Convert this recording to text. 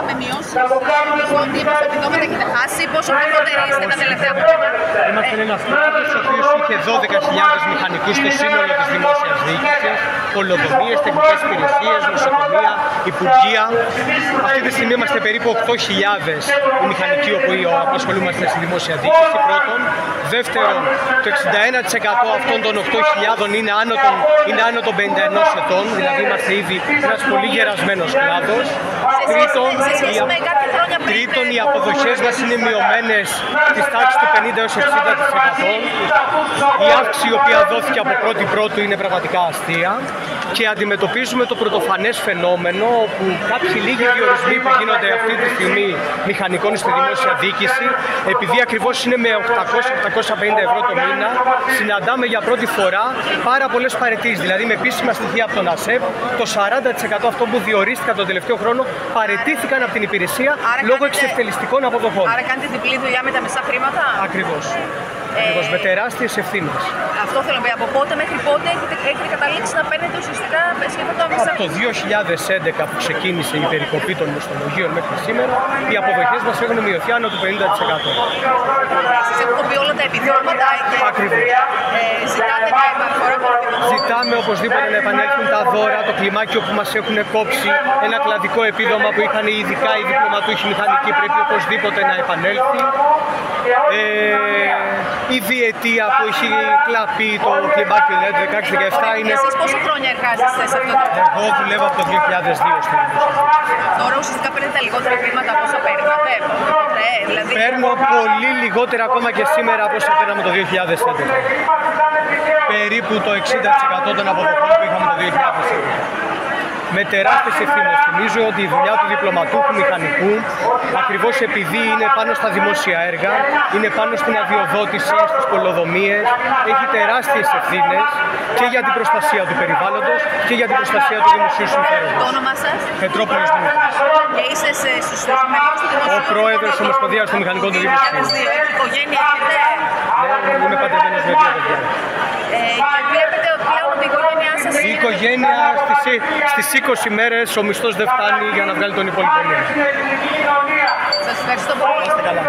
Με μειώσεις, ότι τα επιδόματα έχετε χάσει, πόσο προχωρήσετε είστε τα τελευταία χρόνια? Είμαστε ένας κράτος ο οποίος είχε 12.000 μηχανικούς στο σύνολο της δημόσιας διοίκησης, πολεοδομίες, τεχνικές υπηρεσίες, νοσοκομεία, υπουργεία. Αυτή τη στιγμή είμαστε περίπου 8.000 οι μηχανικοί που απασχολούμαστε στη δημόσια διοίκηση. Πρώτον. Δεύτερον, το 61% αυτών των 8.000 είναι άνω των 51 ετών, δηλαδή είμαστε ήδη ένας πολύ γερασμένος κλάδος. Τρίτον, οι αποδοχές μας είναι μειωμένες της τάξης του 50 έως 60%. Η αύξηση η οποία δόθηκε από 1η είναι πραγματικά αστεία. Και αντιμετωπίζουμε το πρωτοφανές φαινόμενο όπου κάποιοι λίγοι διορισμοί που γίνονται αυτή τη στιγμή μηχανικών στη δημόσια διοίκηση, επειδή ακριβώς είναι με 800-850 ευρώ το μήνα, συναντάμε για πρώτη φορά πάρα πολλές παραιτήσεις. Δηλαδή με επίσημα στοιχεία από τον ΑΣΕΠ, το 40% αυτών που διορίστηκαν τον τελευταίο χρόνο παραιτήθηκαν από την υπηρεσία λόγω εξευτελιστικών αποδοχών. Άρα κάνετε διπλή δουλειά με τα μισά χρήματα? Ακριβώς. Με τεράστιες ευθύνες. Αυτό θέλω να πει. Από πότε μέχρι πότε έχετε καταλήξει να παίρνετε ουσιαστικά σχεδόν τα μισά? Από το 2011 που ξεκίνησε η περικοπή των μισθολογίων μέχρι σήμερα, οι αποδοχές μας έχουν μειωθεί άνω του 50%. Εσείς έχουν κοπεί όλα τα επιδόματα και ζητάτε μια επαναφορά? Ζητάμε οπωσδήποτε να επανέλθουν τα δώρα, το κλιμάκιο που μας έχουν κόψει, ένα κλαδικό επίδομα που είχαν ειδικά οι διπλωματούχοι μηχανικοί πρέπει οπωσδήποτε να επανέλθει. Η διετία που έχει κλαπεί το κλιμάκιο, δηλαδή 16-17 είναι... Εσείς πόσα χρόνια εργάζεστε σε αυτό το θέμα? Εγώ δουλεύω από το 2002 στην Τώρα ουσιαστικά παίρνετε λιγότερα χρήματα από όσα παίρνατε? Δηλαδή... Παίρνω πολύ λιγότερα ακόμα και σήμερα από όσα παίρναμε το 2011. Περίπου το 60% των αποδοχών που είχαμε το 2011. Με τεράστιες ευθύνες. Θυμίζω ότι η δουλειά του διπλωματούχου μηχανικού, ακριβώς επειδή είναι πάνω στα δημόσια έργα, είναι πάνω στην αδειοδότηση, στις πολεοδομίες, έχει τεράστιες ευθύνες και για την προστασία του περιβάλλοντος και για την προστασία του δημοσίου συμφέροντος. Το όνομά σας? Πετρόπουλος Δημήτρης. Και είστε στους μηχανικούς του δημοσίου? Ο πρόεδρος της Ομοσπονδίας των Μηχανικών του Δημοσίου. Έχει οικογένεια, έχετε? Ναι, είμαι παντρεμένος με 2 παιδιά. Και βλέπετε πλέον ότι η οικογένειά σας... Η οικογένεια στις 20 μέρες ο μισθός δεν φτάνει για να βγάλει τον υπόλοιπο μήνα. Σας ευχαριστώ πολύ. Είστε καλά.